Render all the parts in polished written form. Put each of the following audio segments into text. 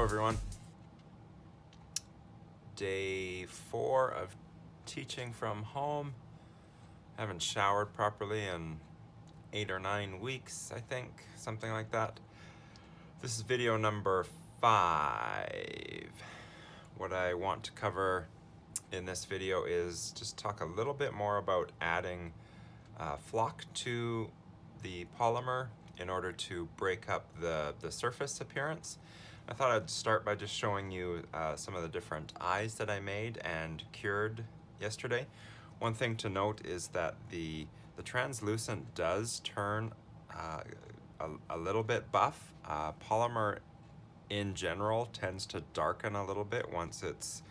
everyone. Day 4 of teaching from home. Haven't showered properly in 8 or 9 weeks, I think, something like that. This is video number 5. What I want to cover in this video is just talk a little bit more about adding flock to the polymer in order to break up the surface appearance. I thought I'd start by just showing you some of the different eyes that I made and cured yesterday. One thing to note is that the translucent does turn a little bit buff. Polymer in general tends to darken a little bit once it's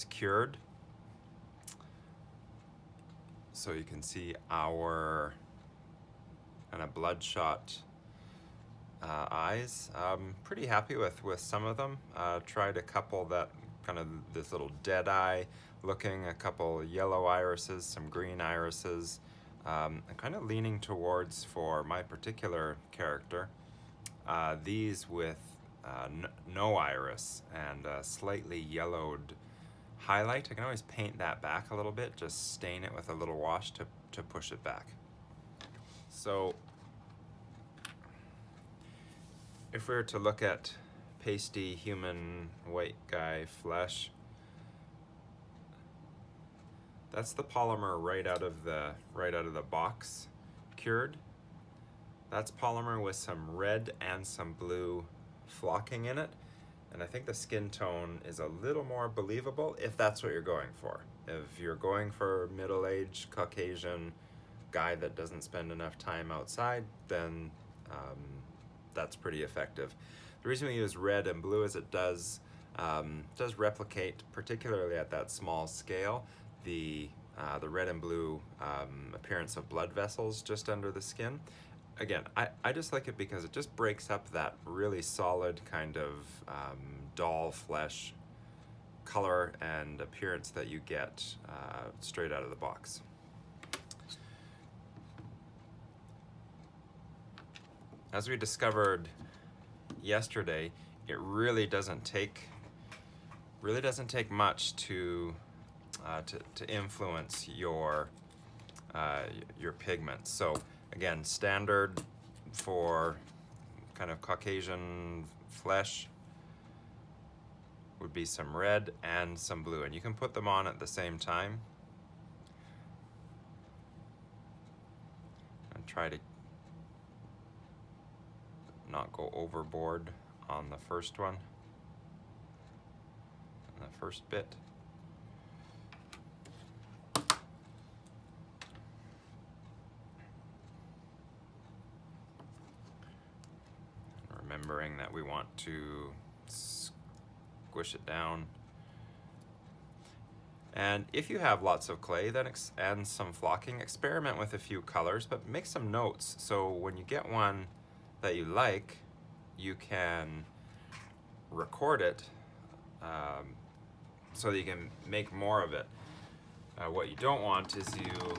cured. So you can see our kind of bloodshot eyes. I'm pretty happy with some of them. Tried a couple that kind of this little dead eye looking, a couple yellow irises, some green irises. I'm kind of leaning towards, for my particular character, these with no iris and a slightly yellowed highlight. I can always paint that back a little bit, just stain it with a little wash to push it back. So if we were to look at pasty human white guy flesh, that's the polymer right out of the box cured. That's polymer with some red and some blue flocking in it, and I think the skin tone is a little more believable if that's what you're going for. If you're going for a middle-aged Caucasian guy that doesn't spend enough time outside, then that's pretty effective. The reason we use red and blue is it does replicate, particularly at that small scale, the red and blue appearance of blood vessels just under the skin. Again, I just like it because it just breaks up that really solid kind of doll flesh color and appearance that you get straight out of the box. As we discovered yesterday, it really doesn't take much to influence your pigments. So again, standard for kind of Caucasian flesh would be some red and some blue, and you can put them on at the same time and try to not go overboard on the first one, on the first bit. Remembering that we want to squish it down. And if you have lots of clay and some flocking, experiment with a few colors, but make some notes so when you get one that you like, you can record it so that you can make more of it. What you don't want is you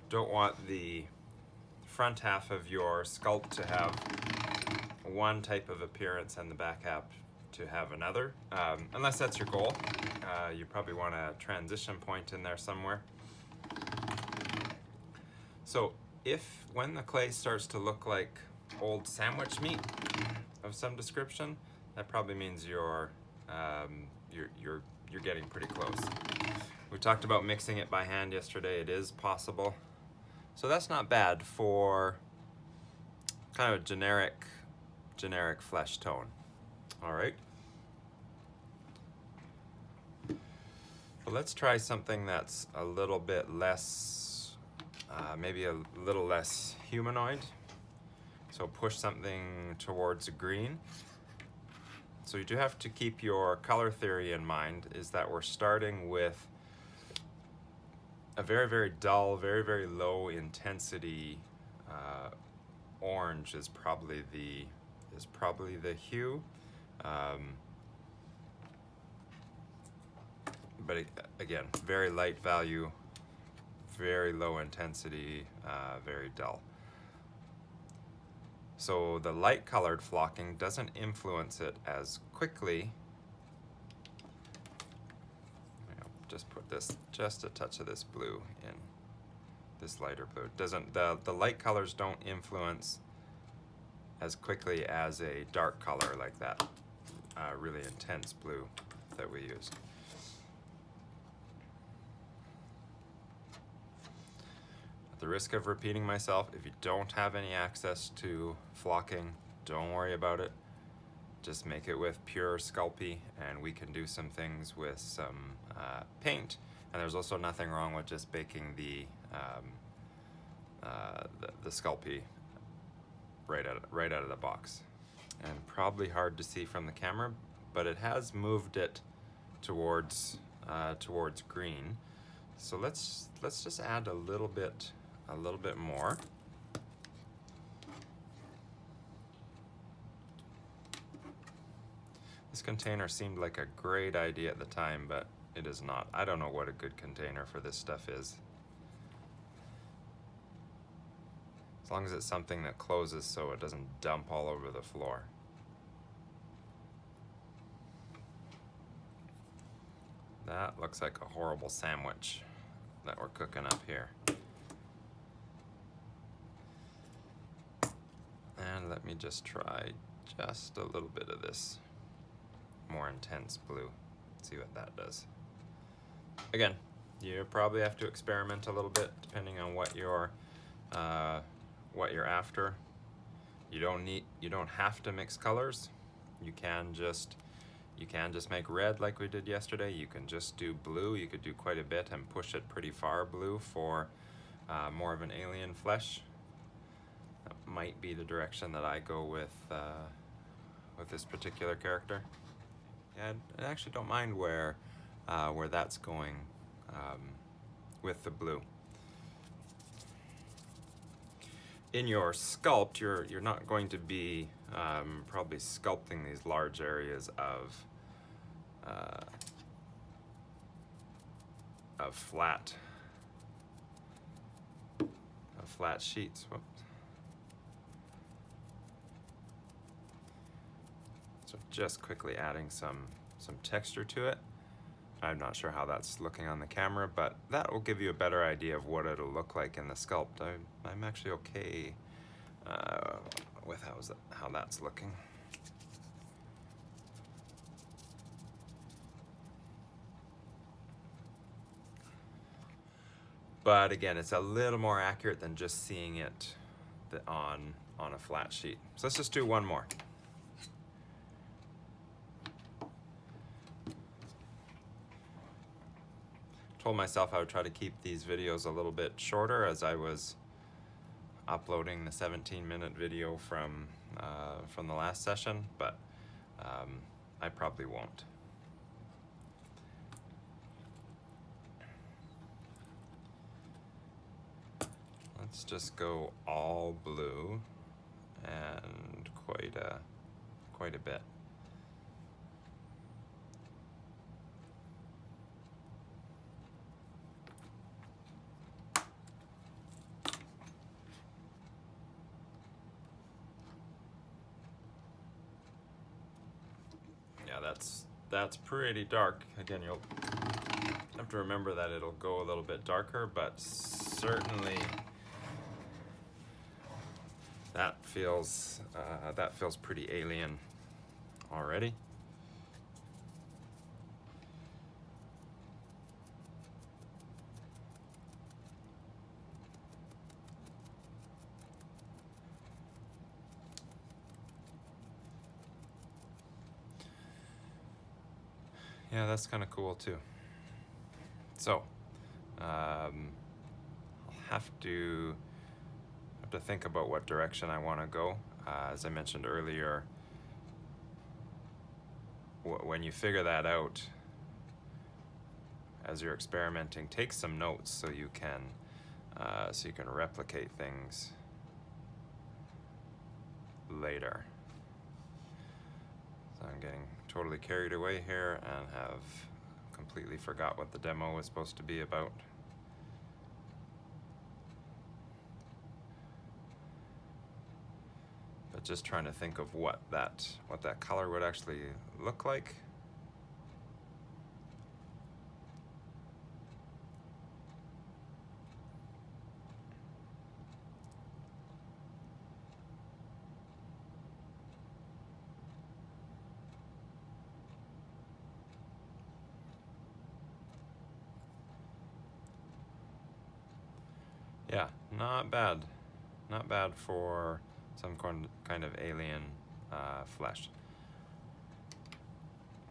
don't want the front half of your sculpt to have one type of appearance and the back half to have another. Unless that's your goal, you probably want a transition point in there somewhere. So when the clay starts to look like old sandwich meat of some description, that probably means you're getting pretty close. We talked about mixing it by hand yesterday. It is possible, so that's not bad for kind of a generic flesh tone. All right, but let's try something that's a little bit less, maybe a little less humanoid. So push something towards green. So you do have to keep your color theory in mind, is that we're starting with a very, very dull, very, very low intensity orange is probably the hue. But again, very light value, very low intensity, very dull. So the light colored flocking doesn't influence it as quickly, I'll just put just a touch of this blue in, this lighter blue. It doesn't, the light colors don't influence as quickly as a dark color like that really intense blue that we used. At the risk of repeating myself, if you don't have any access to flocking, don't worry about it. Just make it with pure Sculpey, and we can do some things with some paint. And there's also nothing wrong with just baking the Sculpey right out of the box. And probably hard to see from the camera, but it has moved it towards green. So let's just add a little bit more. This container seemed like a great idea at the time, but it is not. I don't know what a good container for this stuff is. As long as it's something that closes so it doesn't dump all over the floor. That looks like a horrible sandwich that we're cooking up here. And let me just try just a little bit of this more intense blue. See what that does. Again, you probably have to experiment a little bit depending on what you're after. You don't have to mix colors. You can just make red like we did yesterday. You can just do blue. You could do quite a bit and push it pretty far blue for more of an alien flesh. That might be the direction that I go with this particular character. Yeah, I actually don't mind where that's going with the blue. In your sculpt, you're not going to be probably sculpting these large areas of flat sheets. Whoops. So just quickly adding some texture to it. I'm not sure how that's looking on the camera, but that will give you a better idea of what it'll look like in the sculpt. I'm actually okay with how that's looking. But again, it's a little more accurate than just seeing it on a flat sheet. So let's just do one more. Told myself I would try to keep these videos a little bit shorter as I was uploading the 17-minute video from the last session, but I probably won't. Let's just go all blue and quite a bit. Yeah, that's pretty dark. Again, you'll have to remember that it'll go a little bit darker, but certainly that feels pretty alien already. Yeah, that's kind of cool too. So, I'll have to think about what direction I want to go. As I mentioned earlier, when you figure that out, as you're experimenting, take some notes so you can replicate things later. So I'm getting totally carried away here and have completely forgot what the demo was supposed to be about. But just trying to think of what that color would actually look like. Yeah, not bad. Not bad for some kind of alien flesh.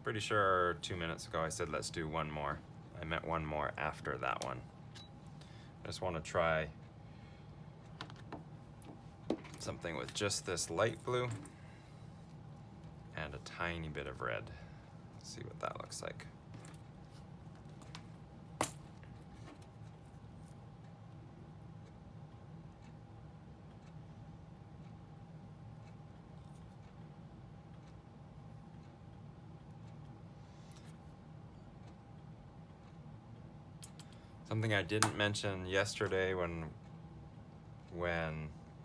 Pretty sure 2 minutes ago I said let's do one more. I meant one more after that one. I just want to try something with just this light blue and a tiny bit of red. Let's see what that looks like. Something I didn't mention yesterday when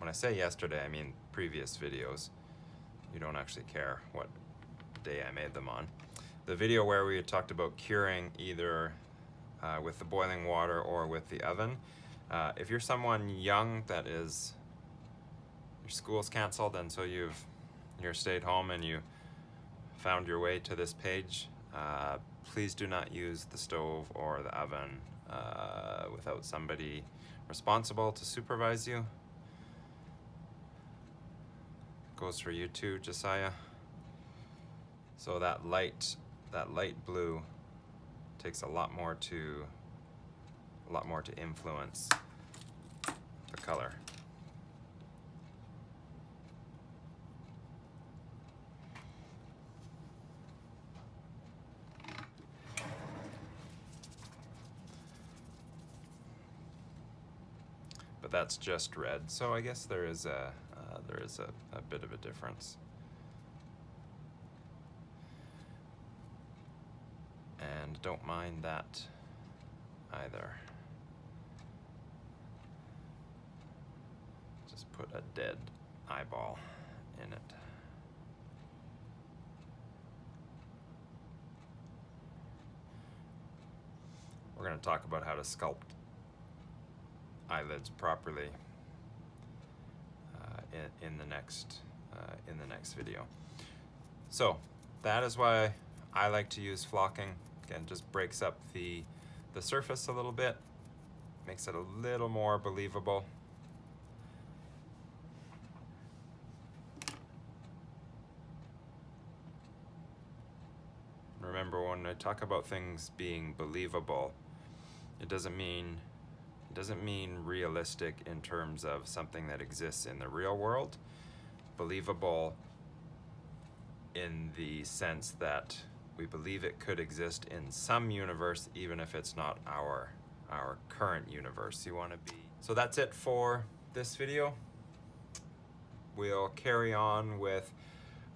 I say yesterday, I mean previous videos. You don't actually care what day I made them on. The video where we had talked about curing either with the boiling water or with the oven. If you're someone young that is, your school's canceled and so you're stayed home and you found your way to this page, please do not use the stove or the oven without somebody responsible to supervise you. Goes for you too, Josiah. So that light blue takes a lot more to influence the color. But that's just red, so I guess there is a bit of a difference. And don't mind that either. Just put a dead eyeball in it. We're going to talk about how to sculpt eyelids properly in the next video. So that is why I like to use flocking. Again, just breaks up the surface a little bit, makes it a little more believable. Remember, when I talk about things being believable, it doesn't mean realistic in terms of something that exists in the real world. Believable in the sense that we believe it could exist in some universe, even if it's not our current universe. You want to be. So that's it for this video. We'll carry on with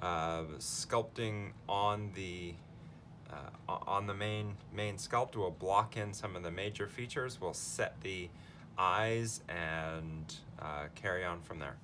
sculpting on the main sculpt. We'll block in some of the major features. We'll set the eyes and carry on from there.